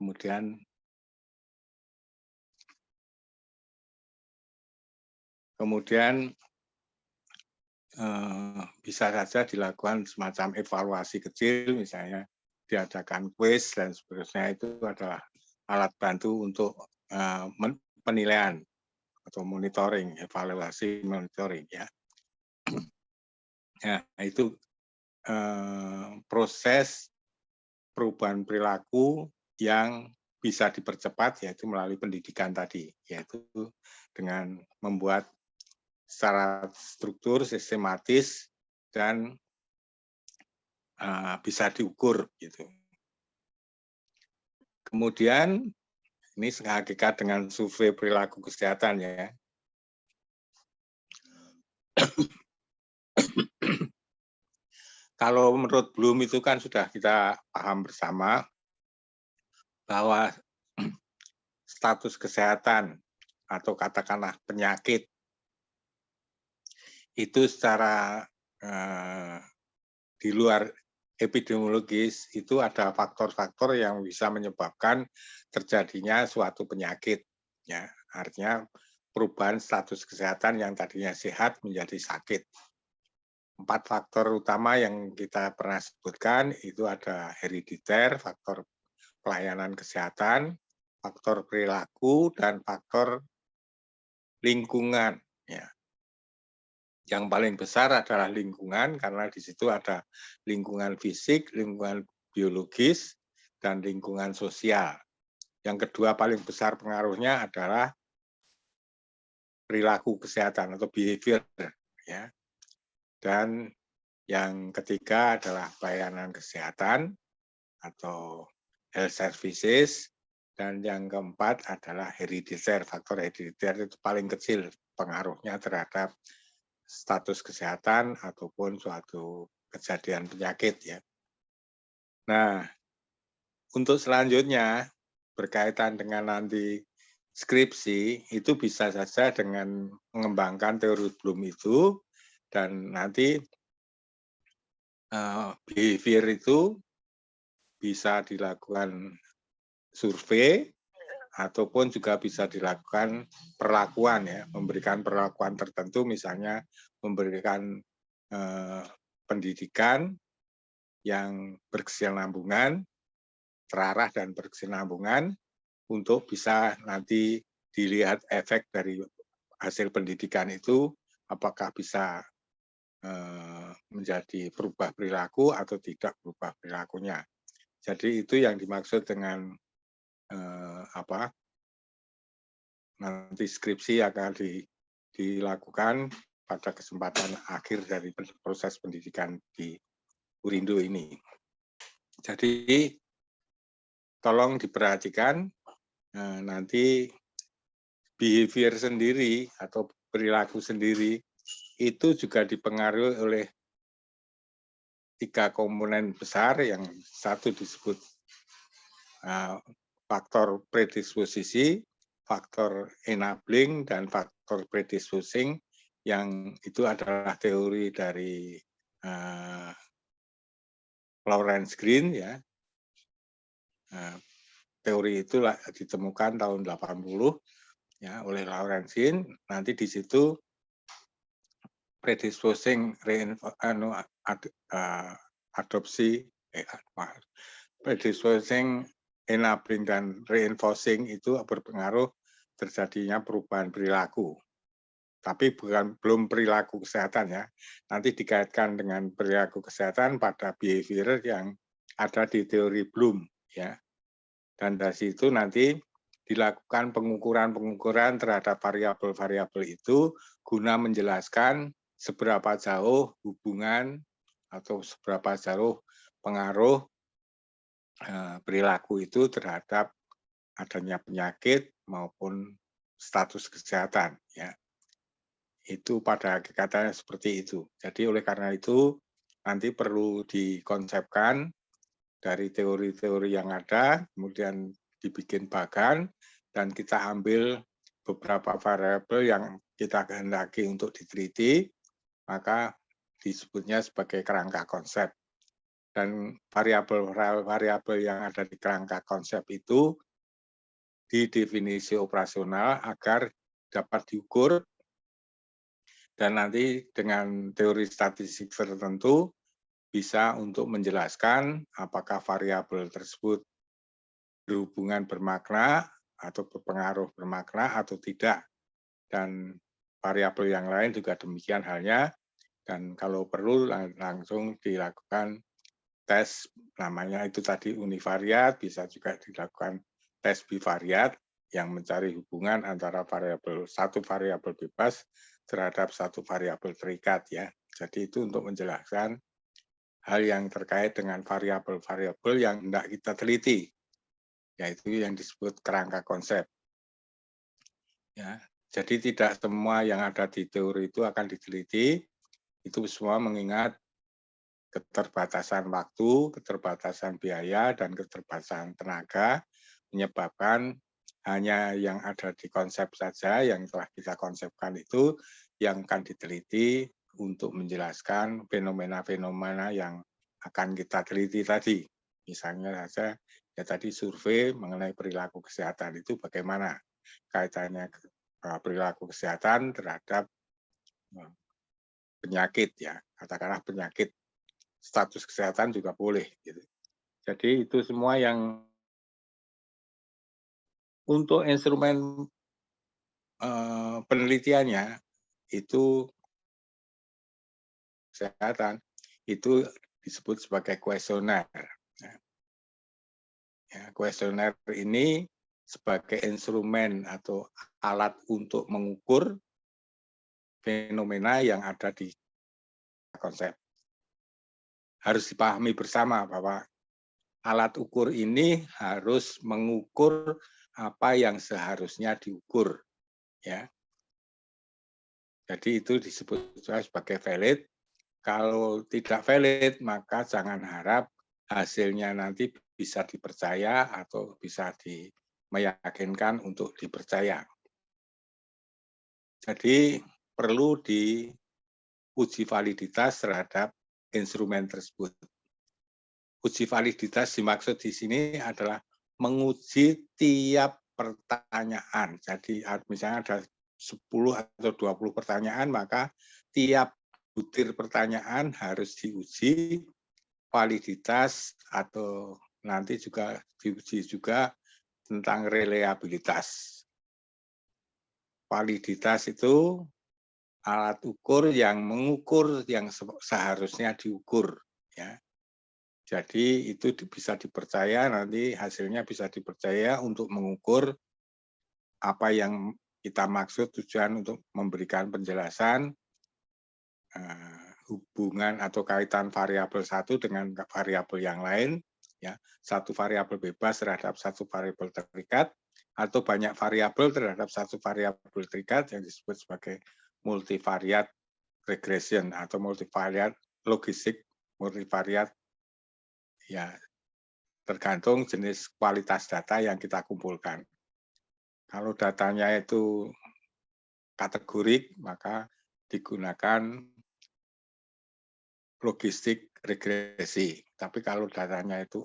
kemudian bisa saja dilakukan semacam evaluasi kecil, misalnya diadakan kuis dan seterusnya. Itu adalah alat bantu untuk penilaian atau monitoring, evaluasi monitoring ya. Nah, itu proses perubahan perilaku yang bisa dipercepat yaitu melalui pendidikan tadi, yaitu dengan membuat secara struktur, sistematis, dan bisa diukur gitu. Kemudian ini sehakikat dengan survei perilaku kesehatan ya. Kalau menurut Bloom itu kan sudah kita paham bersama bahwa status kesehatan atau katakanlah penyakit itu secara di luar epidemiologis itu ada faktor-faktor yang bisa menyebabkan terjadinya suatu penyakit. Ya, artinya perubahan status kesehatan yang tadinya sehat menjadi sakit. 4 faktor utama yang kita pernah sebutkan itu ada herediter, faktor pelayanan kesehatan, faktor perilaku, dan faktor lingkungan. Ya. Yang paling besar adalah lingkungan, karena di situ ada lingkungan fisik, lingkungan biologis, dan lingkungan sosial. Yang kedua paling besar pengaruhnya adalah perilaku kesehatan atau behavior. Ya. Dan yang ketiga adalah pelayanan kesehatan atau health services, dan yang keempat adalah herediter. Faktor herediter itu paling kecil pengaruhnya terhadap status kesehatan ataupun suatu kejadian penyakit ya. Nah, untuk selanjutnya berkaitan dengan nanti skripsi itu bisa saja dengan mengembangkan teori Bloom itu, dan nanti behavior itu bisa dilakukan survei ataupun juga bisa dilakukan perlakuan ya, memberikan perlakuan tertentu, misalnya memberikan pendidikan yang berkesinambungan, terarah dan berkesinambungan untuk bisa nanti dilihat efek dari hasil pendidikan itu apakah bisa menjadi berubah perilaku atau tidak berubah perilakunya. Jadi itu yang dimaksud dengan nanti skripsi akan dilakukan pada kesempatan akhir dari proses pendidikan di Urindo ini. Jadi tolong diperhatikan nanti behavior sendiri atau perilaku sendiri itu juga dipengaruhi oleh 3 komponen besar, yang satu disebut faktor predisposisi, faktor enabling, dan faktor predisposing, yang itu adalah teori dari Lawrence Green ya. Teori itu ditemukan tahun 80 ya oleh Lawrence Green. Nanti di situ predisposing predisposing, enabling, dan reinforcing itu berpengaruh terjadinya perubahan perilaku. Tapi belum perilaku kesehatan ya. Nanti dikaitkan dengan perilaku kesehatan pada behavior yang ada di teori Bloom ya. Dan dari situ nanti dilakukan pengukuran-pengukuran terhadap variabel-variabel itu guna menjelaskan seberapa jauh hubungan atau seberapa jauh pengaruh perilaku itu terhadap adanya penyakit maupun status kesehatan ya. Itu pada hakikatnya seperti itu. Jadi oleh karena itu nanti perlu dikonsepkan dari teori-teori yang ada, kemudian dibikin bagan, dan kita ambil beberapa variabel yang kita kehendaki untuk diteliti, maka disebutnya sebagai kerangka konsep. Dan variabel-variabel yang ada di kerangka konsep itu di definisi operasional agar dapat diukur, dan nanti dengan teori statistik tertentu bisa untuk menjelaskan apakah variabel tersebut berhubungan bermakna atau berpengaruh bermakna atau tidak. Dan variabel yang lain juga demikian halnya, dan kalau perlu langsung dilakukan tes, namanya itu tadi univariat, bisa juga dilakukan tes bivariat yang mencari hubungan antara satu variabel bebas terhadap satu variabel terikat ya. Jadi itu untuk menjelaskan hal yang terkait dengan variabel-variabel yang hendak kita teliti, yaitu yang disebut kerangka konsep. Ya, jadi tidak semua yang ada di teori itu akan diteliti, itu semua mengingat keterbatasan waktu, keterbatasan biaya, dan keterbatasan tenaga, menyebabkan hanya yang ada di konsep saja, yang telah kita konsepkan itu, yang akan diteliti untuk menjelaskan fenomena-fenomena yang akan kita teliti tadi. Misalnya saja, ya tadi survei mengenai perilaku kesehatan itu bagaimana kaitannya perilaku kesehatan terhadap penyakit ya, katakanlah penyakit, status kesehatan juga boleh gitu. Jadi itu semua yang untuk instrumen penelitiannya itu kesehatan itu disebut sebagai kuesioner. Ya, kuesioner ini sebagai instrumen atau alat untuk mengukur fenomena yang ada di konsep. Harus dipahami bersama bahwa alat ukur ini harus mengukur apa yang seharusnya diukur, ya. Jadi itu disebut sebagai valid. Kalau tidak valid, maka jangan harap hasilnya nanti bisa dipercaya atau bisa meyakinkan untuk dipercaya. Jadi perlu diuji validitas terhadap instrumen tersebut. Uji validitas dimaksud di sini adalah menguji tiap pertanyaan. Jadi misalnya ada 10 atau 20 pertanyaan, maka tiap butir pertanyaan harus diuji validitas atau nanti juga diuji juga tentang reliabilitas. Validitas itu alat ukur yang mengukur yang seharusnya diukur, ya. Jadi itu bisa dipercaya, nanti hasilnya bisa dipercaya untuk mengukur apa yang kita maksud, tujuan untuk memberikan penjelasan hubungan atau kaitan variabel satu dengan variabel yang lain, ya, satu variabel bebas terhadap satu variabel terikat, atau banyak variabel terhadap satu variabel terikat yang disebut sebagai multivariat regression atau multivariat logistik multivariat. Ya, tergantung jenis kualitas data yang kita kumpulkan. Kalau datanya itu kategorik, maka digunakan logistik regresi. Tapi kalau datanya itu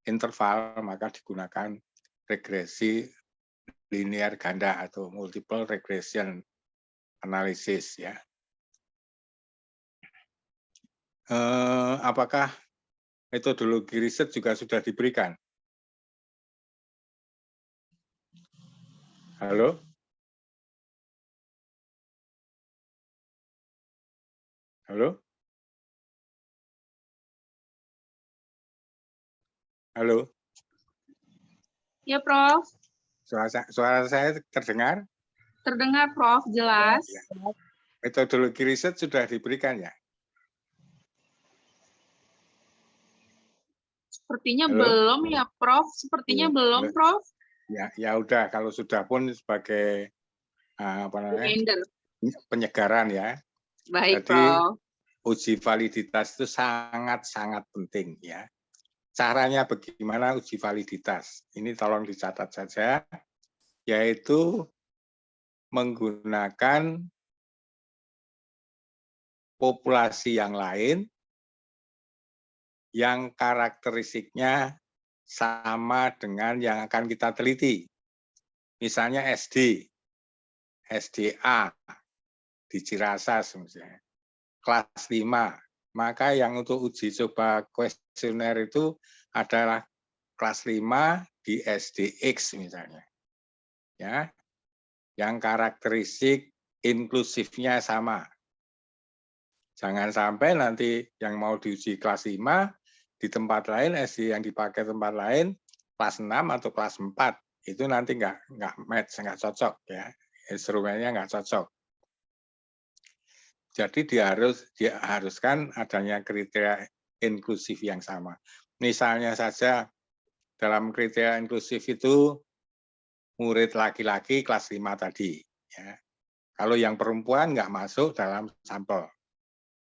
interval, maka digunakan regresi linear ganda atau multiple regression analysis. Ya. Apakah metodologi riset juga sudah diberikan? Halo? Halo? Halo? Ya, Prof. Suara saya terdengar? Terdengar, Prof. Jelas. Ya. Metodologi riset sudah diberikan ya? Sepertinya Halo? belum ya, Prof. Sepertinya belum, Prof. Ya udah, kalau sudah pun sebagai apa namanya, Reminder. penyegaran ya. Baik, Jadi Prof. uji validitas itu sangat-sangat penting ya. Caranya bagaimana uji validitas? Ini tolong dicatat saja, yaitu menggunakan populasi yang lain yang karakteristiknya sama dengan yang akan kita teliti. Misalnya SD, SDA di Cirasas misalnya, kelas 5. Maka yang untuk uji coba kuesioner itu adalah kelas 5 di SDX misalnya. Ya, yang karakteristik inklusifnya sama. Jangan sampai nanti yang mau diuji kelas 5 di tempat lain, SD yang dipakai tempat lain, kelas 6 atau kelas 4. Itu nanti nggak match, nggak cocok. Ya. Instrumennya nggak cocok. Jadi diharuskan adanya kriteria inklusif yang sama. Misalnya saja dalam kriteria inklusif itu murid laki-laki kelas 5 tadi. Ya. Kalau yang perempuan nggak masuk dalam sampel.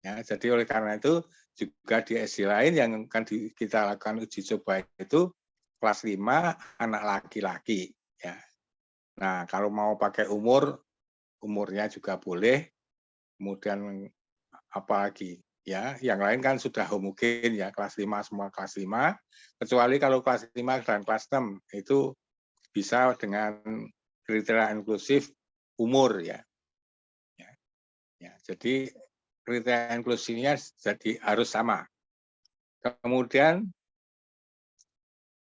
Ya, jadi oleh karena itu juga di SD lain yang akan kita lakukan uji coba itu kelas 5 anak laki-laki. Ya. Nah, kalau mau pakai umurnya juga boleh. Kemudian apalagi ya, yang lain kan sudah homogen ya, kelas 5 semua kelas 5, kecuali kalau kelas 5 dan kelas 6 itu bisa dengan kriteria inklusif umur ya. Ya, jadi kriteria inklusifnya jadi harus sama. Kemudian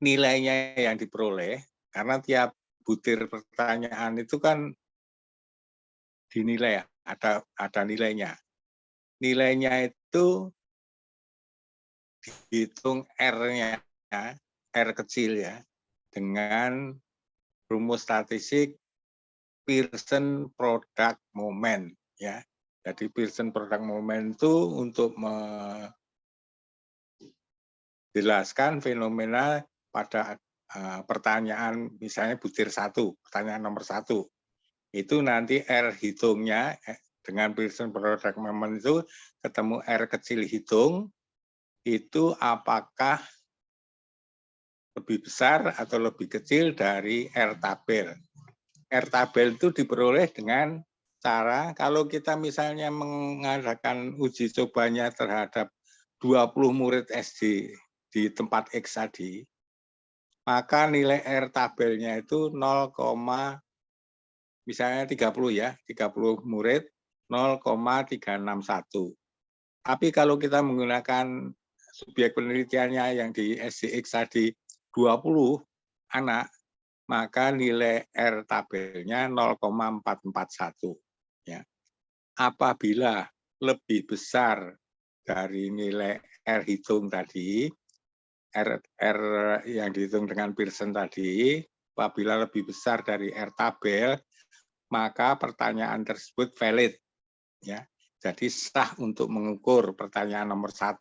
nilainya yang diperoleh, karena tiap butir pertanyaan itu kan dinilai, ada nilainya. Nilainya itu dihitung R-nya, R kecil ya, dengan rumus statistik Pearson Product Moment ya. Jadi Pearson Product Moment itu untuk menjelaskan fenomena pada pertanyaan misalnya butir 1, pertanyaan nomor 1. Itu nanti R hitungnya dengan Pearson Product Moment itu ketemu R kecil hitung, itu apakah lebih besar atau lebih kecil dari R tabel. R tabel itu diperoleh dengan cara kalau kita misalnya mengadakan uji cobanya terhadap 20 murid SD di tempat X tadi, maka nilai R tabelnya itu 0, misalnya 30 ya, 30 murid 0,361. Tapi kalau kita menggunakan subjek penelitiannya yang di SDX tadi 20 anak, maka nilai R tabelnya 0,441. Ya. Apabila lebih besar dari nilai R hitung tadi, R yang dihitung dengan Pearson tadi, apabila lebih besar dari R tabel, maka pertanyaan tersebut valid. Ya. Jadi sah untuk mengukur pertanyaan nomor 1.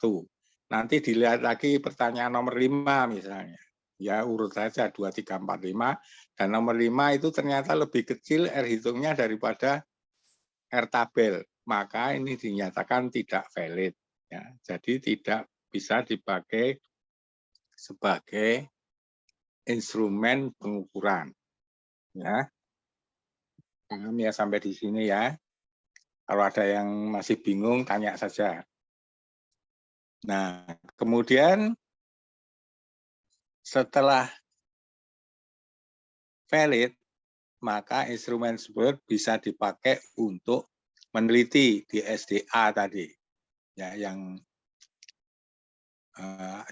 Nanti dilihat lagi pertanyaan nomor 5 misalnya. Ya urut saja 2, 3, 4, 5. Dan nomor 5 itu ternyata lebih kecil R hitungnya daripada R tabel. Maka ini dinyatakan tidak valid. Ya. Jadi tidak bisa dipakai sebagai instrumen pengukuran. Ya. Paham ya sampai di sini ya. Kalau ada yang masih bingung, tanya saja. Nah, kemudian setelah valid, maka instrumen tersebut bisa dipakai untuk meneliti di SDA tadi, ya, yang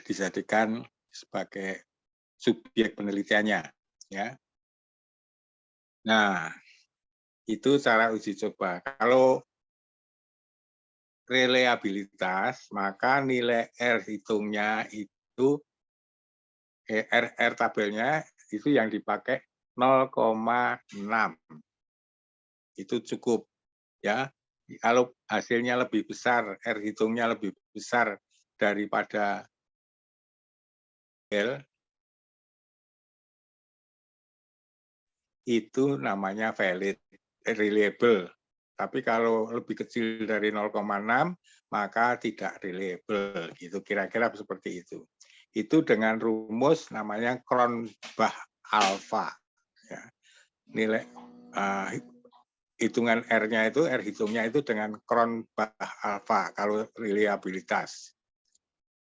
dijadikan sebagai subjek penelitiannya. Ya. Nah, itu cara uji coba. Kalau reliabilitas, maka nilai R hitungnya itu R tabelnya itu yang dipakai 0,6. Itu cukup ya. Kalau hasilnya lebih besar, R hitungnya lebih besar daripada L, itu namanya valid, reliable. Tapi kalau lebih kecil dari 0,6, maka tidak reliable. Gitu, kira-kira seperti itu. Itu dengan rumus namanya Cronbach alpha. Ya. Nilai hitungan R-nya itu, R hitungnya itu dengan Cronbach alpha kalau reliabilitas.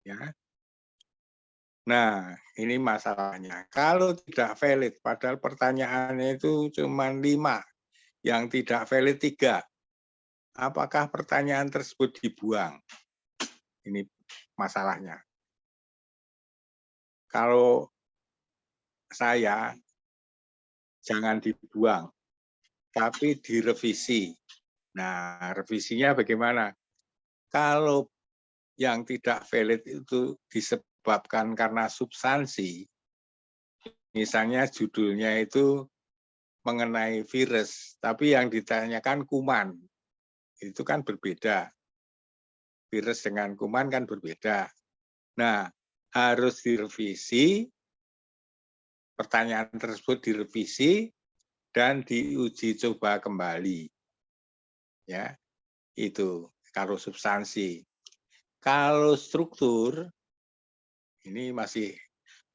Ya. Nah, ini masalahnya. Kalau tidak valid, padahal pertanyaannya itu cuma 5, yang tidak valid 3. Apakah pertanyaan tersebut dibuang? Ini masalahnya. Kalau saya, jangan dibuang, tapi direvisi. Nah, revisinya bagaimana? Kalau yang tidak valid itu disebabkan karena substansi, misalnya judulnya itu mengenai virus, tapi yang ditanyakan kuman, itu kan berbeda. Virus dengan kuman kan berbeda. Nah, harus direvisi, pertanyaan tersebut direvisi, dan diuji coba kembali. Ya, itu kalau substansi. Kalau struktur, ini masih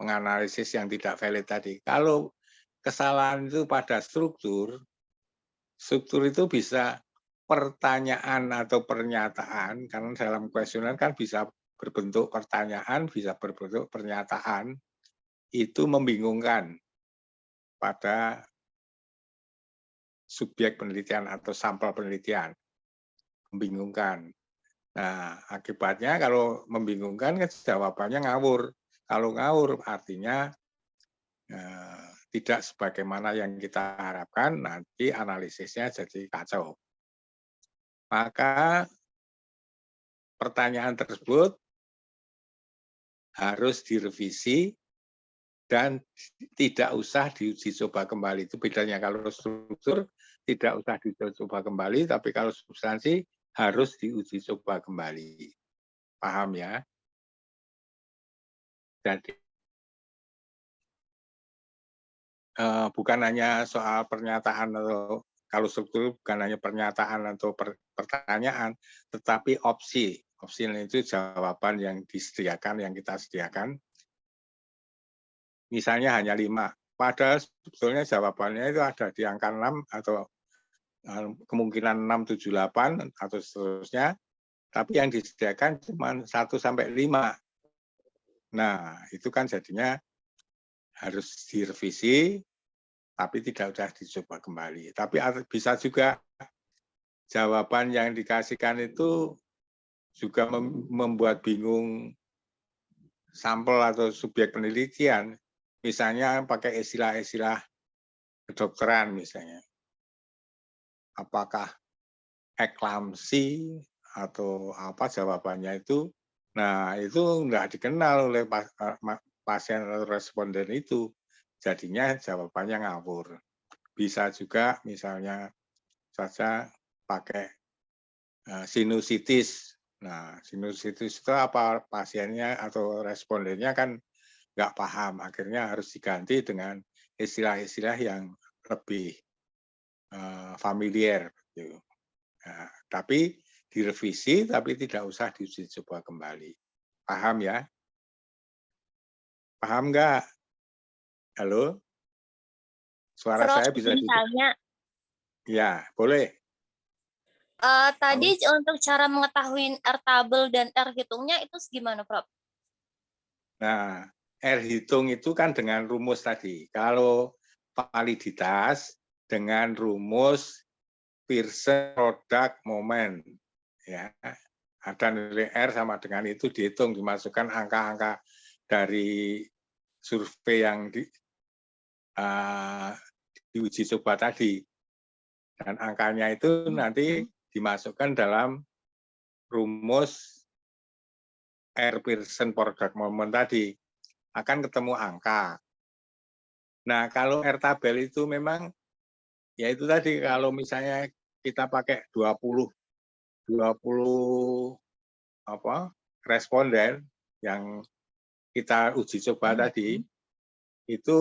menganalisis yang tidak valid tadi. Kalau kesalahan itu pada struktur, struktur itu bisa pertanyaan atau pernyataan, karena dalam kuesioner kan bisa berbentuk pertanyaan, bisa berbentuk pernyataan, itu membingungkan pada subjek penelitian atau sampel penelitian. Membingungkan. Nah, akibatnya kalau membingungkan, jawabannya ngawur. Kalau ngawur artinya tidak sebagaimana yang kita harapkan, nanti analisisnya jadi kacau. Maka pertanyaan tersebut harus direvisi dan tidak usah diuji coba kembali. Itu bedanya. Kalau struktur tidak usah diuji coba kembali, tapi kalau substansi harus diuji coba kembali. Paham ya? Jadi bukan hanya soal pernyataan atau kalau struktur bukan hanya pernyataan atau pertanyaan, tetapi opsi. Opsi itu jawaban yang disediakan, yang kita sediakan. Misalnya hanya 5. Padahal sebetulnya jawabannya itu ada di angka 6 atau kemungkinan 6, 7, 8 atau seterusnya. Tapi yang disediakan cuma 1 sampai 5. Nah, itu kan jadinya harus direvisi, tapi tidak usah dicoba kembali. Tapi bisa juga jawaban yang dikasihkan itu juga membuat bingung sampel atau subjek penelitian. Misalnya pakai istilah-istilah kedokteran misalnya. Apakah eklamsi atau apa jawabannya itu. Nah, itu enggak dikenal oleh pasien atau responden itu. Jadinya jawabannya ngawur. Bisa juga misalnya saja pakai sinusitis. Nah, sinusitis itu apa, pasiennya atau respondennya kan nggak paham. Akhirnya harus diganti dengan istilah-istilah yang lebih familiar. Gitu. Nah, tapi direvisi, tapi tidak usah diuji coba kembali. Paham ya? Paham nggak? Halo? Suara Prof, saya bisa izin tanya. Ya, boleh. Tadi untuk cara mengetahui R tabel dan R hitungnya itu gimana, Prof? Nah, R hitung itu kan dengan rumus tadi. Kalau validitas dengan rumus Pearson product moment. Ya, ada nilai R sama dengan itu dihitung, dimasukkan angka-angka dari survei yang diuji coba tadi. Dan angkanya itu nanti dimasukkan dalam rumus R Pearson product moment tadi. Akan ketemu angka. Nah, kalau R tabel itu memang ya itu tadi, kalau misalnya kita pakai 20 responden yang kita uji coba tadi, itu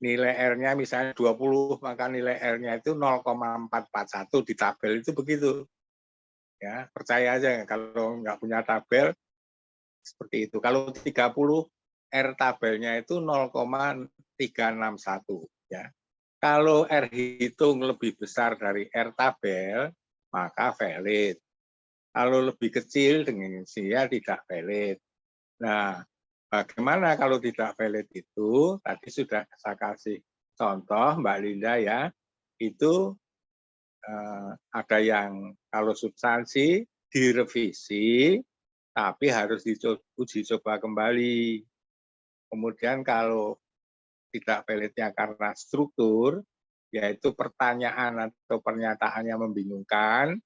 nilai R-nya misalnya 20, maka nilai R-nya itu 0,441 di tabel itu begitu. Ya, percaya aja kalau nggak punya tabel seperti itu. Kalau 30 R tabelnya itu 0,361 ya. Kalau R hitung lebih besar dari R tabel, maka valid. Kalau lebih kecil dengan dia tidak valid. Nah, Bagaimana kalau tidak valid itu? Tadi sudah saya kasih contoh, Mbak Linda ya. Itu ada yang kalau substansi direvisi, tapi harus uji coba kembali. Kemudian kalau tidak validnya karena struktur, yaitu pertanyaan atau pernyataannya membingungkan,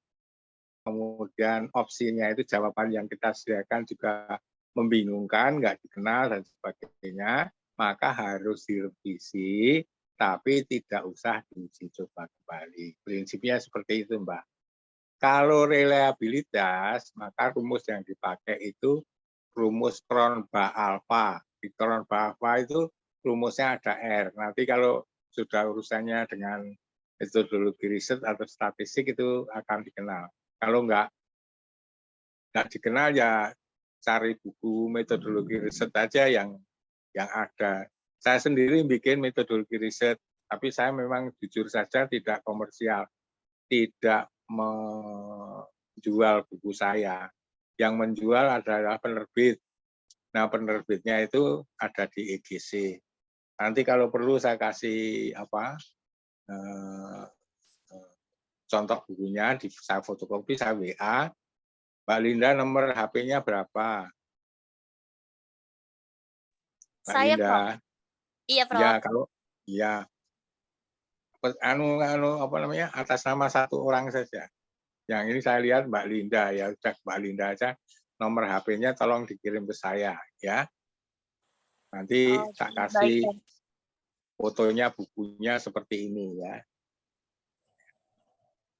kemudian opsinya itu jawaban yang kita sediakan juga membingungkan, nggak dikenal, dan sebagainya, maka harus direvisi, tapi tidak usah diuji coba kembali. Prinsipnya seperti itu, Mbak. Kalau reliabilitas, maka rumus yang dipakai itu rumus Cronbach alpha. Di Cronbach alpha itu rumusnya ada R. Nanti kalau sudah urusannya dengan metodologi riset atau statistik itu akan dikenal. Kalau nggak dikenal ya cari buku metodologi riset aja yang ada. Saya sendiri bikin metodologi riset, tapi saya memang jujur saja tidak komersial, tidak menjual buku saya. Yang menjual adalah penerbit. Nah, penerbitnya itu ada di EGC. Nanti kalau perlu saya kasih contoh bukunya, saya fotokopi, saya WA. Mbak Linda, nomor HP-nya berapa? Mbak Saya, Linda. Prof. Iya, Prof. Ya, kalau ya atas nama satu orang saja. Yang ini saya lihat Mbak Linda ya, udah Mbak Linda aja. Nomor HP-nya tolong dikirim ke saya ya. Nanti saya kasih baik. fotonya, bukunya seperti ini ya.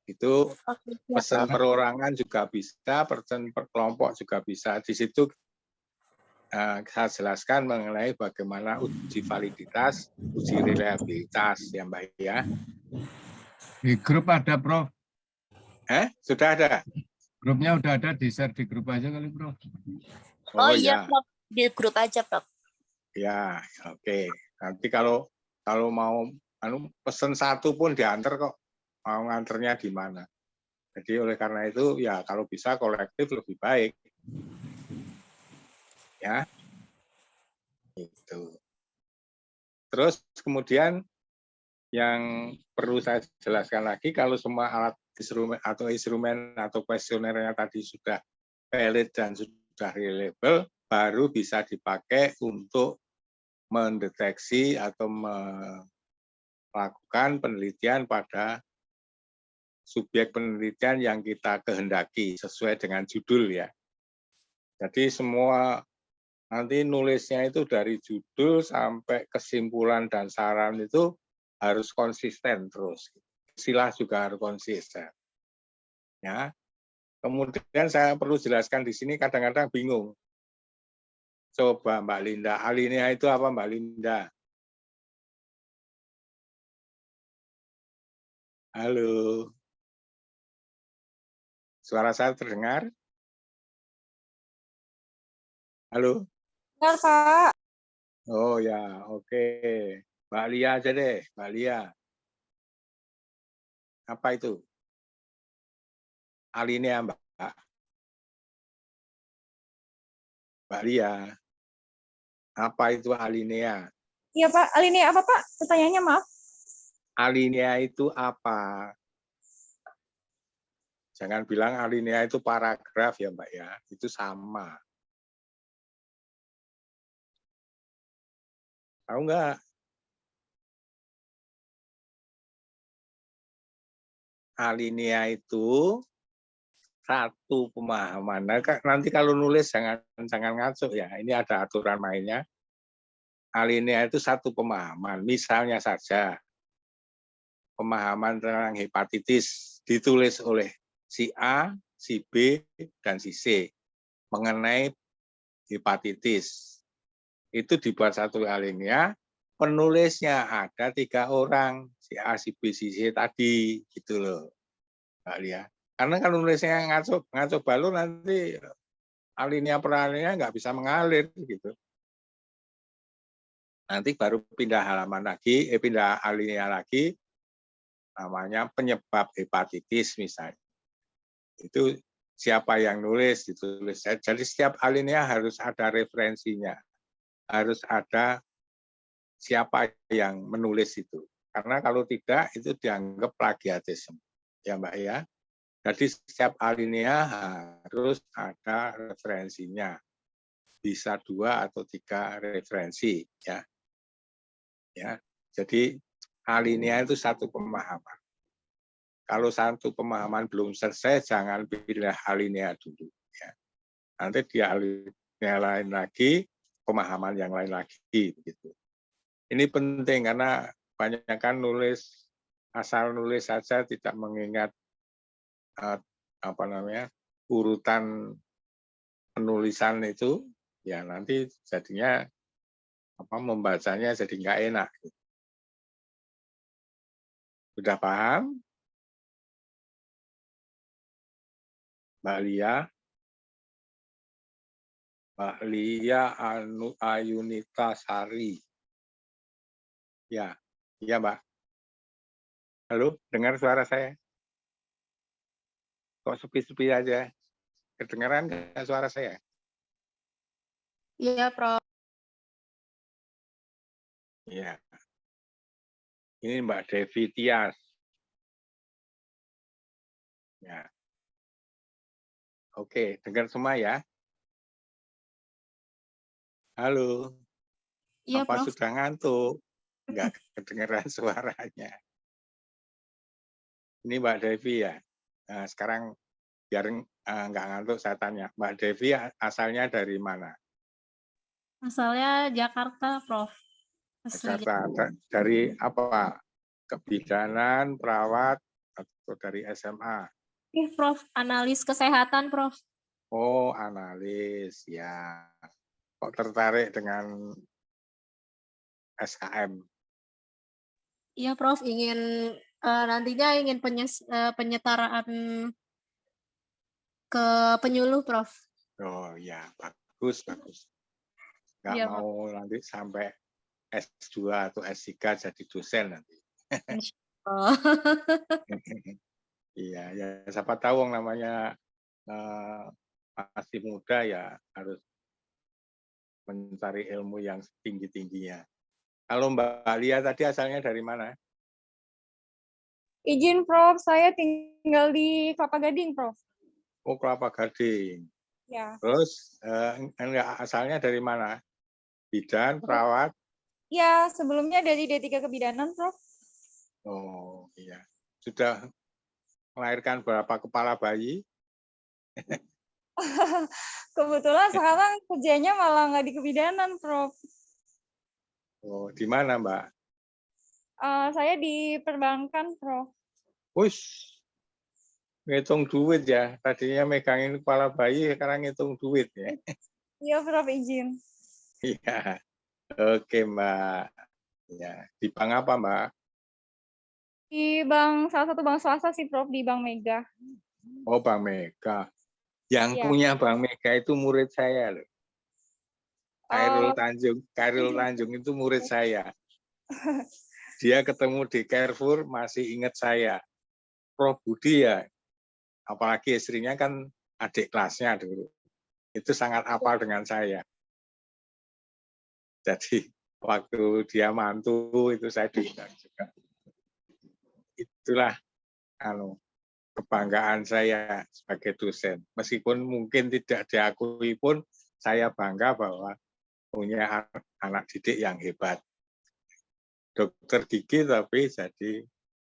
Itu pesan perorangan juga bisa, pesan per kelompok juga bisa. Di situ saya jelaskan mengenai bagaimana uji validitas, uji reliabilitas ya Mbak ya. Di grup ada, Prof. Sudah ada? Grupnya udah ada, di-share di grup aja kali, Prof. Oh ya. iya, Prof. Di grup aja, Prof. Ya, oke. Nanti kalau mau pesen satu pun diantar kok. Mau nganternya di mana. Jadi oleh karena itu ya kalau bisa kolektif lebih baik. Ya. Itu. Terus kemudian yang perlu saya jelaskan lagi, kalau semua alat instrumen atau kuesionernya tadi sudah valid dan sudah reliable, baru bisa dipakai untuk mendeteksi atau melakukan penelitian pada subjek penelitian yang kita kehendaki sesuai dengan judul ya. Jadi semua nanti nulisnya itu dari judul sampai kesimpulan dan saran itu harus konsisten terus. Istilah juga harus konsisten. Ya. Kemudian saya perlu jelaskan di sini kadang-kadang bingung. Coba Mbak Linda, alinea itu apa Mbak Linda? Halo. Suara saya terdengar? Halo? Benar, Pak. Oh ya, oke. Mbak Lia aja deh, Mbak Lia. Apa itu? Alinea, Mbak. Mbak Lia. Apa itu alinea? Iya, Pak. Alinea apa, Pak? Pertanyaannya, maaf. Alinea itu apa? Jangan bilang alinea itu paragraf ya, Mbak ya. Itu sama. Tahu nggak? Alinea itu satu pemahaman. Nanti kalau nulis jangan ngaco ya. Ini ada aturan mainnya. Alinea itu satu pemahaman. Misalnya saja pemahaman tentang hepatitis ditulis oleh si A, si B, dan si C mengenai hepatitis. Itu dibuat satu alinea, penulisnya ada 3 orang, si A, si B, si C tadi, gitu loh, Mbak Lia. Karena kalau nulisnya ngaco balur nanti alinea per alinea nggak bisa mengalir gitu. Nanti baru pindah halaman lagi, pindah alinea lagi, namanya penyebab hepatitis misalnya. Itu siapa yang nulis, ditulis. Jadi setiap alinea harus ada referensinya. harus ada siapa yang menulis itu. Karena kalau tidak itu dianggap plagiatisme. Ya Mbak ya. Jadi setiap alinea harus ada referensinya. Bisa 2 atau 3 referensi ya. Ya. Jadi alinea itu satu pemahaman. Kalau satu pemahaman belum selesai, jangan pilih alinea dulu. Ya. Nanti di alinea lain lagi, pemahaman yang lain lagi. Gitu. Ini penting karena banyak kan nulis, asal nulis saja tidak mengingat urutan penulisan itu, ya nanti jadinya membacanya jadi nggak enak. Sudah paham? Mbak Lia Ayunita Sari. Ya, iya Mbak. Halo, dengar suara saya? Kok sepi-sepi aja? Kedengaran nggak suara saya? Iya, Prof. Iya. Ini Mbak Devi Tias. Ya. Oke, dengar semua ya? Halo. Iya, Apa Prof. sudah ngantuk? Nggak kedengaran suaranya. Ini Mbak Devi ya. Nah, sekarang biar nggak ngantuk saya tanya. Mbak Devi asalnya dari mana? Asalnya Jakarta, Prof. Asli Jakarta. Dari apa? Kebidanan, perawat, atau dari SMA? Prof. Analis kesehatan, Prof. Oh, analis. Ya. Kok tertarik dengan SHM? Iya, Prof. Nantinya ingin penyetaraan ke penyuluh, Prof. Oh ya, bagus, bagus. Nggak Iya, mau nanti sampai S2 atau S3 jadi dosen nanti. Oh. Iya, ya siapa tahu yang namanya masih muda ya harus mencari ilmu yang tinggi-tingginya. Kalau Mbak Lia tadi asalnya dari mana? Izin, Prof. Saya tinggal di Kelapa Gading, Prof. Oh, Kelapa Gading. Ya. Terus asalnya dari mana? Bidan, perawat? Ya, sebelumnya dari D3 Kebidanan, Prof. Oh, iya. Sudah melahirkan berapa kepala bayi? Kebetulan sekarang kerjanya malah nggak di kebidanan, Prof. Oh, di mana, Mbak? Saya di perbankan, Prof. Wush, ngitung duit ya. Tadinya megangin kepala bayi, sekarang ngitung duit ya. Iya, Prof. Izin. Iya. Oke, Mbak. Ya, di bank apa, Mbak? Di salah satu bank swasta sih, Prof. Di Bank Mega. Oh, Bank Mega. Yang Ya. punya Bank Mega itu murid saya loh. Khairul Tanjung itu murid saya. Dia ketemu di Carrefour masih ingat saya. Prof Budi ya. Apalagi istrinya kan adik kelasnya dulu. Itu sangat hafal dengan saya. Jadi waktu dia mantu itu saya diundang juga. Itulah kebanggaan saya sebagai dosen. Meskipun mungkin tidak diakui pun saya bangga bahwa punya anak didik yang hebat. Dokter gigi tapi jadi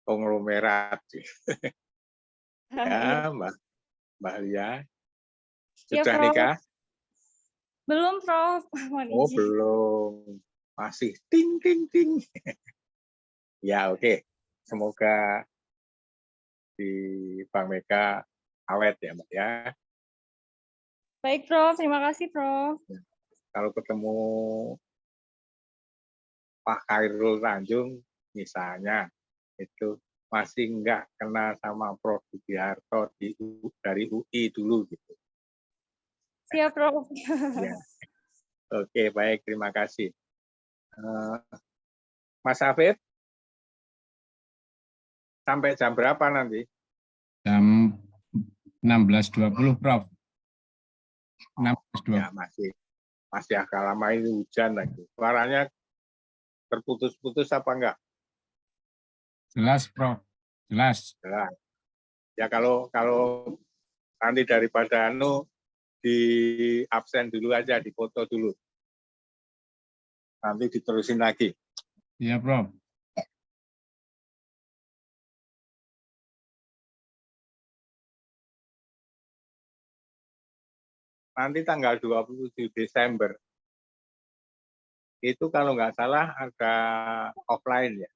konglomerat. Ya, Mbak Lia. Ya, Sudah Prof. nikah? Belum, Prof. Oh, belum. Masih ting ting ting. Ya, oke. Semoga di Bank Mega awet ya, Mbak ya. Baik, Prof. Terima kasih, Prof. Kalau ketemu Pak Khairul Tanjung misalnya itu masih nggak kenal sama Prof. Budiarto dari UI dulu gitu. Siap, Prof. Ya. Oke, baik, terima kasih. Mas Hafid, sampai jam berapa nanti? Jam 16.20, Prof. 16.20. Ya, masih Masih agak lama ini hujan lagi. Suaranya terputus-putus apa enggak? Jelas, Prof. Jelas. Jelas. Ya kalau nanti daripada di absen dulu aja, dipoto dulu. Nanti diterusin lagi. Iya, Prof. Nanti tanggal 27 Desember itu kalau nggak salah ada offline ya.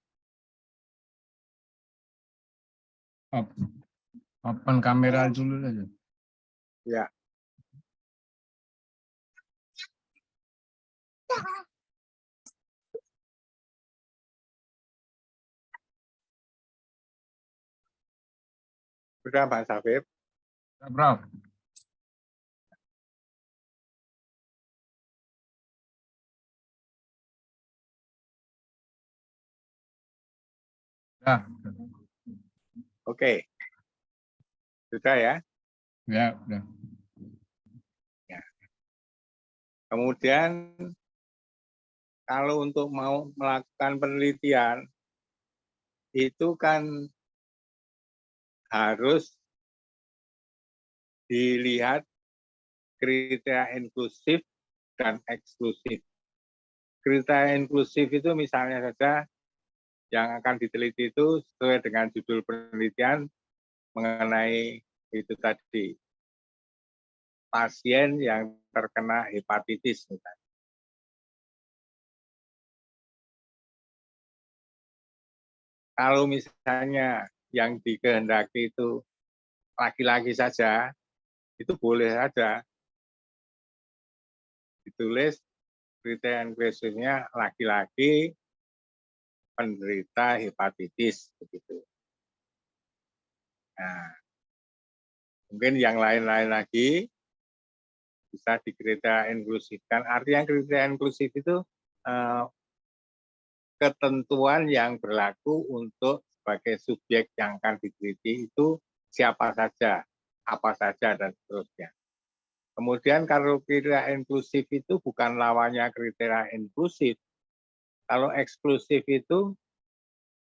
Open kamera dulu aja. Ya. Sudah Pak Safib? Ya, Prof. Ya, Oke. Sudah ya. ya, udah. Ya. Kemudian kalau untuk mau melakukan penelitian itu kan harus dilihat kriteria inklusif dan eksklusif. Kriteria inklusif itu misalnya saja yang akan diteliti itu sesuai dengan judul penelitian mengenai itu tadi, pasien yang terkena hepatitis misalnya. Kalau misalnya yang dikehendaki itu laki-laki saja, itu boleh saja ditulis kriteria inklusifnya laki-laki penderita hepatitis begitu. Nah, mungkin yang lain-lain lagi bisa dikriteria inklusifkan. Artinya kriteria inklusif itu ketentuan yang berlaku untuk sebagai subjek yang akan diteliti itu siapa saja, apa saja, dan seterusnya. Kemudian kalau kriteria inklusif itu bukan lawannya kriteria inklusif. Kalau eksklusif itu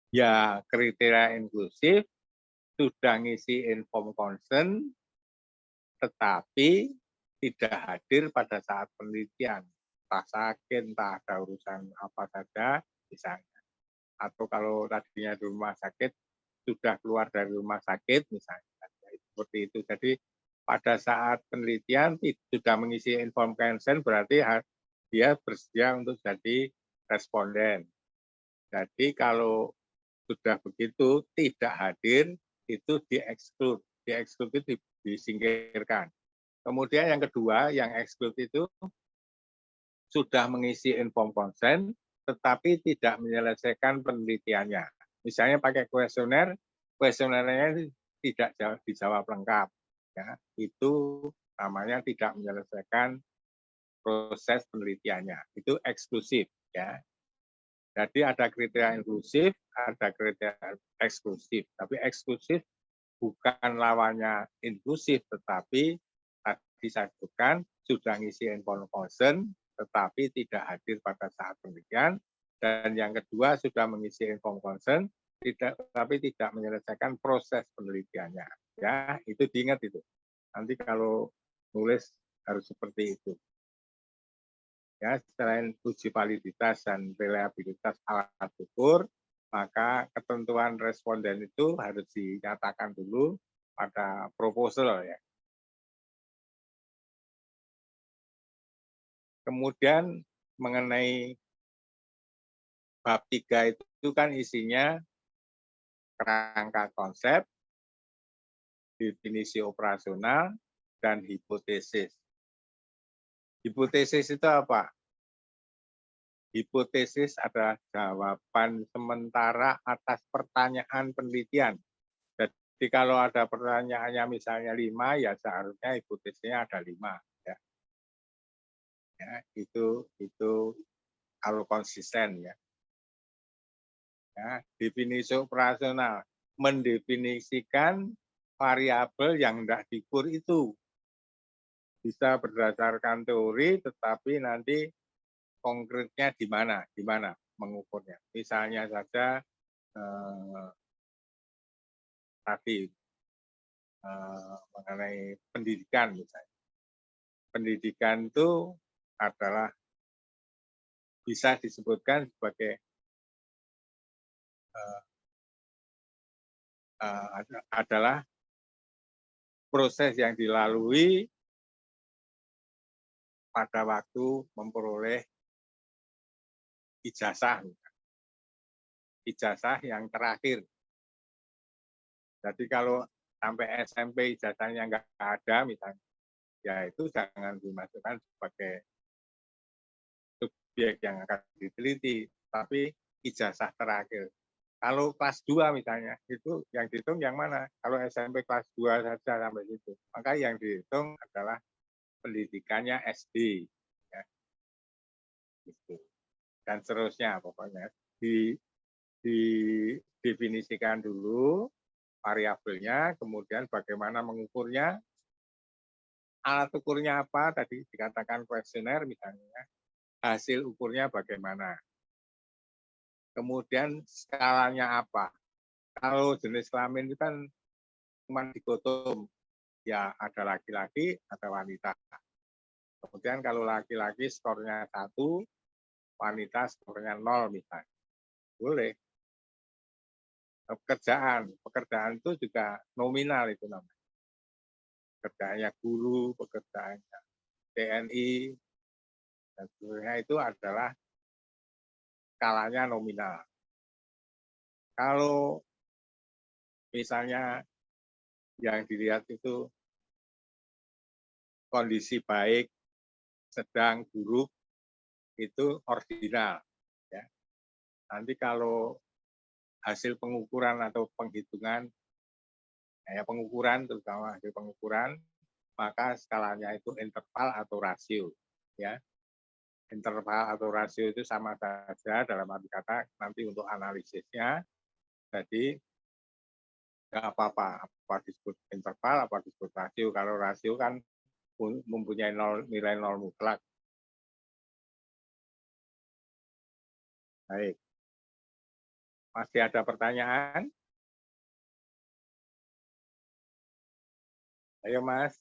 ya kriteria inklusif sudah ngisi inform consent tetapi tidak hadir pada saat penelitian. Entah sakit, entah ada urusan apa saja misalnya. Atau kalau tadinya di rumah sakit sudah keluar dari rumah sakit misalnya. Seperti itu. Jadi pada saat penelitian sudah mengisi inform consent berarti dia bersedia untuk jadi responden. Jadi kalau sudah begitu tidak hadir itu di-exclude. Di-exclude itu disingkirkan. Kemudian yang kedua yang exclude itu sudah mengisi inform consent tetapi tidak menyelesaikan penelitiannya. Misalnya pakai kuesioner, kuesionernya tidak dijawab lengkap. Ya, itu namanya tidak menyelesaikan proses penelitiannya. Itu eksklusif. Ya. Jadi ada kriteria inklusif, ada kriteria eksklusif. Tapi eksklusif bukan lawannya inklusif, tetapi tadi saya sebutkan sudah ngisi inform consent, tetapi tidak hadir pada saat penelitian. Dan yang kedua sudah mengisi inform consent, tapi tidak menyelesaikan proses penelitiannya. Ya, itu diingat itu. Nanti kalau nulis harus seperti itu. Ya, selain uji validitas dan reliabilitas alat ukur, maka ketentuan responden itu harus dinyatakan dulu pada proposal ya. Kemudian mengenai bab 3 itu kan isinya kerangka konsep, definisi operasional, dan hipotesis. Hipotesis itu apa? Hipotesis adalah jawaban sementara atas pertanyaan penelitian. Jadi kalau ada pertanyaannya misalnya 5, ya seharusnya hipotesisnya ada 5. Ya. Ya, itu kalau konsisten ya. Ya, definisi operasional mendefinisikan variabel yang tidak diukur itu. bisa berdasarkan teori, tetapi nanti konkretnya di mana mengukurnya. Misalnya saja tadi mengenai pendidikan misalnya. Pendidikan itu adalah bisa disebutkan sebagai adalah proses yang dilalui pada waktu memperoleh ijazah yang terakhir. Jadi kalau sampai SMP ijazahnya nggak ada misalnya, ya itu jangan dimasukkan sebagai subjek yang akan diteliti, tapi ijazah terakhir. Kalau kelas 2 misalnya, itu yang dihitung yang mana? Kalau SMP kelas 2 saja sampai situ. Maka yang dihitung adalah pendidikannya SD. Ya. Gitu. Dan seterusnya pokoknya. Didefinisikan dulu variabelnya, kemudian bagaimana mengukurnya, alat ukurnya apa, tadi dikatakan kuesioner misalnya, hasil ukurnya bagaimana. Kemudian skalanya apa. Kalau jenis kelamin itu kan cuma dikotom, ya ada laki-laki, ada wanita. Kemudian kalau laki-laki skornya 1, wanita skornya 0 misalnya. Boleh. Pekerjaan itu juga nominal itu namanya. Pekerjaannya guru, pekerjaannya TNI, dan sebagainya itu adalah skalanya nominal. Kalau misalnya yang dilihat itu kondisi baik, sedang, buruk, itu ordinal. Ya. Nanti kalau hasil pengukuran atau penghitungan, ya pengukuran terutama hasil pengukuran, maka skalanya itu interval atau rasio. Ya. Interval atau rasio itu sama saja dalam arti kata nanti untuk analisisnya, jadi nggak apa-apa, apa disebut interval, apa disebut rasio. Kalau rasio kan mempunyai nilai 0 mutlak. Baik. Masih ada pertanyaan? Ayo Mas.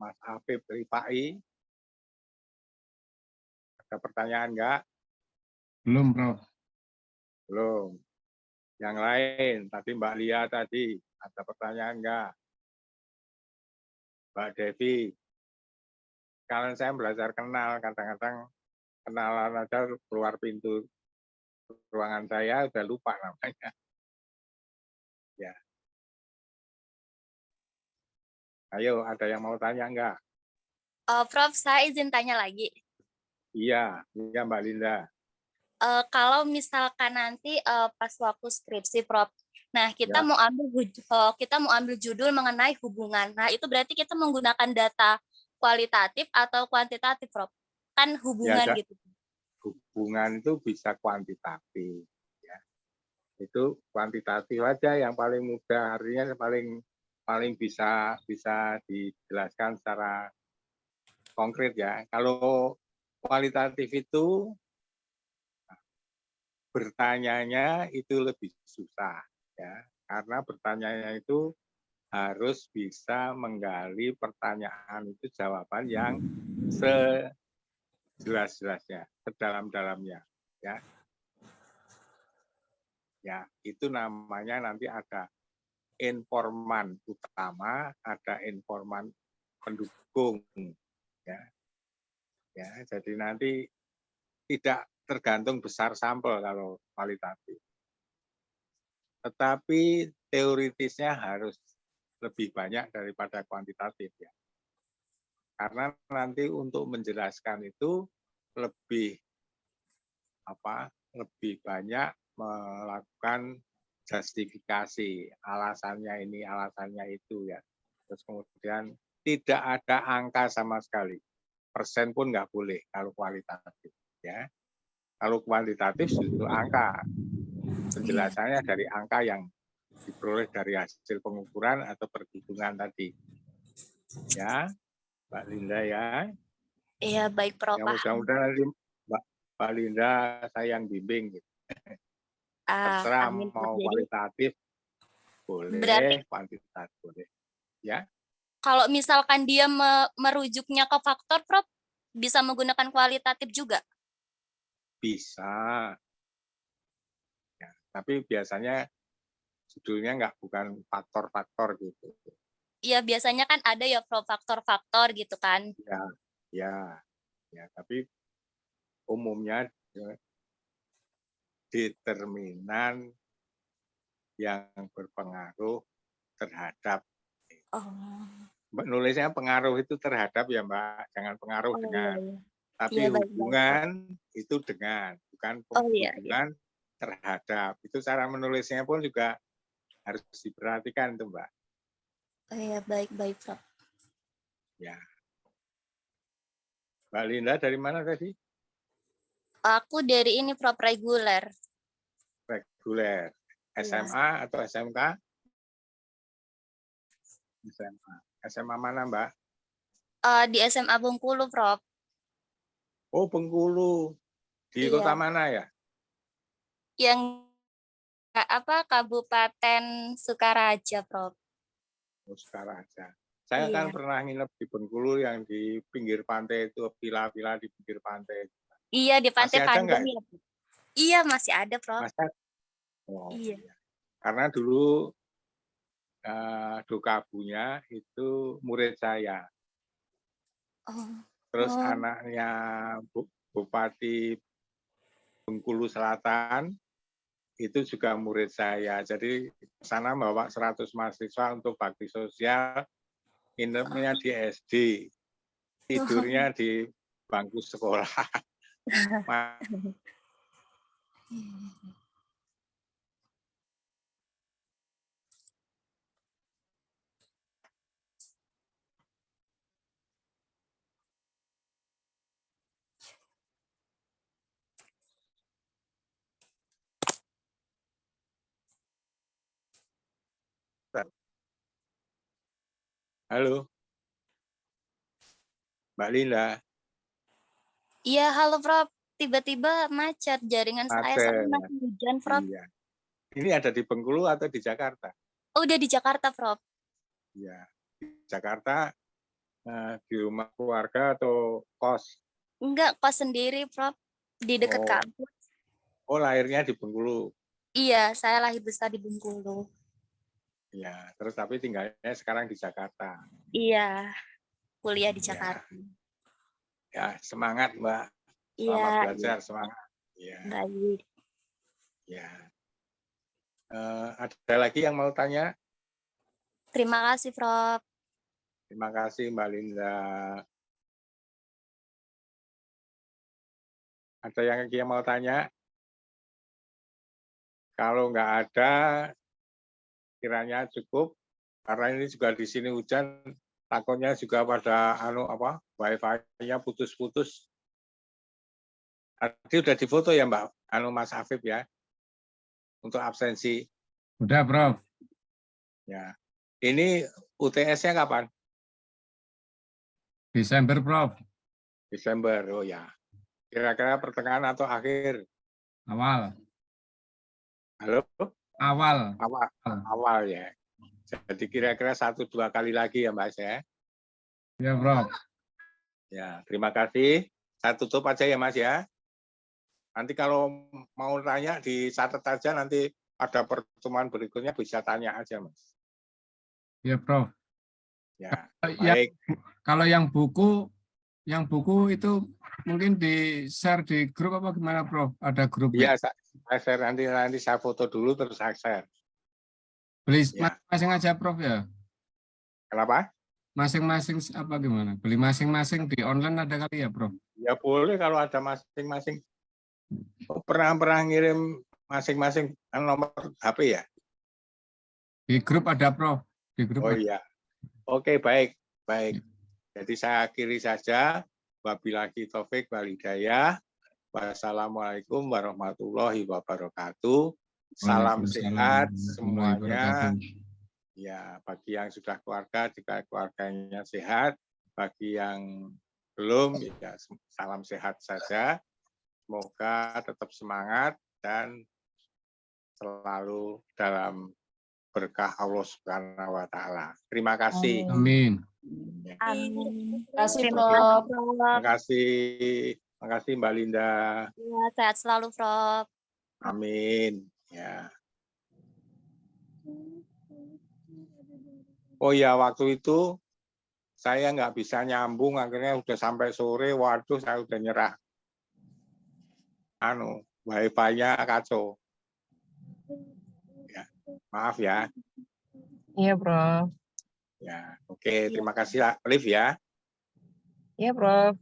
Mas Afif Rifai. Ada pertanyaan enggak? Belum, Prof. Belum. Yang lain, tadi Mbak Lia tadi, ada pertanyaan enggak? Mbak Devi. Kalau saya belajar kenal, kadang-kadang kenalan aja keluar pintu ruangan saya, udah lupa namanya. Ya. Ayo, ada yang mau tanya enggak? Prof, saya izin tanya lagi. Iya Mbak Linda. Kalau misalkan nanti pas waktu skripsi, Prof. Nah, kita Ya. mau ambil judul mengenai hubungan. Nah, itu berarti kita menggunakan data kualitatif atau kuantitatif, Prof. Kan hubungan Ya, gitu. hubungan itu bisa kuantitatif. Ya. Itu kuantitatif aja yang paling mudah, artinya paling bisa dijelaskan secara konkret ya. Kalau kualitatif itu bertanyanya itu lebih susah ya, karena bertanyanya itu harus bisa menggali pertanyaan itu jawaban yang sejelas-jelasnya, sedalam-dalamnya ya. Ya, itu namanya nanti ada informan utama, ada informan pendukung ya. Ya, jadi nanti tidak tergantung besar sampel kalau kualitatif. Tetapi teoritisnya harus lebih banyak daripada kuantitatif ya. Karena nanti untuk menjelaskan itu lebih banyak melakukan justifikasi, alasannya ini, alasannya itu ya. Terus kemudian tidak ada angka sama sekali. Persen pun nggak boleh kalau kualitatif ya. Kalau kuantitatif justru angka. Penjelasannya dari angka yang diperoleh dari hasil pengukuran atau perhitungan tadi. Ya, Mbak Linda ya. Iya, baik Prof. Ya mudah-mudahan nanti Mbak Linda saya yang bimbing. Gitu. Terserah Amin, Prof. mau Jadi kualitatif berarti boleh, kuantitatif boleh. Ya, kalau misalkan dia merujuknya ke faktor, Prof, bisa menggunakan kualitatif juga? bisa. Ya, tapi biasanya judulnya bukan faktor-faktor gitu. Iya, biasanya kan ada ya Prof, faktor-faktor gitu kan. Ya, tapi umumnya determinan yang berpengaruh terhadap. Oh, Nulisnya pengaruh itu terhadap ya Mbak, jangan pengaruh oh iya, dengan. iya. Tapi Iya, baik, baik, Prof. hubungan itu dengan, bukan Oh iya, iya. hubungan terhadap. Itu cara menulisnya pun juga harus diperhatikan tuh Mbak. Oh iya, baik, baik, Prof. Ya. Mbak Linda dari mana tadi? Aku dari ini Prof, reguler. Reguler. SMA atau SMK? SMA. SMA mana Mbak? Di SMA Bengkulu, Prof. Oh Bengkulu. Di Iya. kota mana ya? Yang Kabupaten Sukaraja, Prof. Oh, Sukaraja. Saya Iya. kan pernah nginep di Bengkulu yang di pinggir pantai itu, villa-villa di pinggir pantai. Iya, di Pantai Masih ada Panjang nggak? ya, Prof. Iya, masih ada, Prof. Masih ada? Oh, Iya. iya. Karena dulu Dokabunya itu murid saya. Oh. Terus Oh. anaknya Bupati Bengkulu Selatan itu juga murid saya. Jadi ke sana bawa 100 mahasiswa untuk bakti sosial, nginepnya di SD, tidurnya di bangku sekolah. Halo, Mbak Linda. Iya, halo, Prof. Tiba-tiba macet jaringan saya soalnya Macet. masih hujan, Prof. Iya. Ini ada di Bengkulu atau di Jakarta? Oh, udah di Jakarta, Prof. Iya. Di Jakarta di rumah keluarga atau kos? Enggak, kos sendiri, Prof. Di dekat Oh. kampus. Oh, lahirnya di Bengkulu. Iya, saya lahir besar di Bengkulu. Ya, terus tapi tinggalnya sekarang di Jakarta. Iya, kuliah di Ya. Jakarta. Ya, semangat Mbak. Selamat Iya, belajar, semangat. Ya. baik. Ya. Ada lagi yang mau tanya? Terima kasih, Prof. Terima kasih Mbak Linda. Ada yang mau tanya? Kalau nggak ada, kiranya cukup. Karena ini juga di sini hujan, takutnya juga pada wifi-nya putus-putus. Tadi udah difoto ya Mbak, Mas Afif ya, untuk absensi. Udah, Prof. Ya, ini UTS-nya kapan? Desember, Prof. Desember, oh ya. Kira-kira pertengahan atau akhir? Awal. Halo? Awal. Awal ya. Jadi kira-kira 1-2 kali lagi ya Mas ya. Ya, Prof. Ya, terima kasih. Saya tutup aja ya Mas ya. Nanti kalau mau tanya dicatat aja, nanti pada pertemuan berikutnya bisa tanya aja Mas. Ya, Prof. Ya, baik. baik. Kalau yang buku itu mungkin di-share di grup apa gimana, Prof? Ada grup? Iya, saya share nanti saya foto dulu terus saya share. Beli Ya. masing-masing aja, Prof ya? Kenapa? Masing-masing apa gimana? Beli masing-masing di online ada kali ya, Prof? Ya boleh kalau ada masing-masing. Pernah ngirim masing-masing nomor HP ya? Di grup ada, Prof. Di grup Oh ada. iya. Oke, baik. Jadi saya akhiri saja. Wabillahi taufik wal hidayah. Wassalamualaikum warahmatullahi wabarakatuh. Salam sehat Waalaikumsalam warahmatullahi semuanya. wabarakatuh. Ya, bagi yang sudah keluarga, jika keluarganya sehat, bagi yang belum, ya salam sehat saja. Semoga tetap semangat dan selalu dalam berkah Allah Subhanahu wa Ta'ala. Terima kasih. Amin. Ya. Amin. Terima kasih, Terima Prof. kasih, Prof. Terima kasih. Terima kasih Mbak Linda. Ya, sehat selalu, Prof. Amin. Ya. Oh ya, waktu itu saya nggak bisa nyambung, akhirnya udah sampai sore, waduh saya udah nyerah. Wifi-nya kacau. Ya, maaf ya. Iya, Prof. Ya, oke, terima kasih Liv ya. Iya, Prof.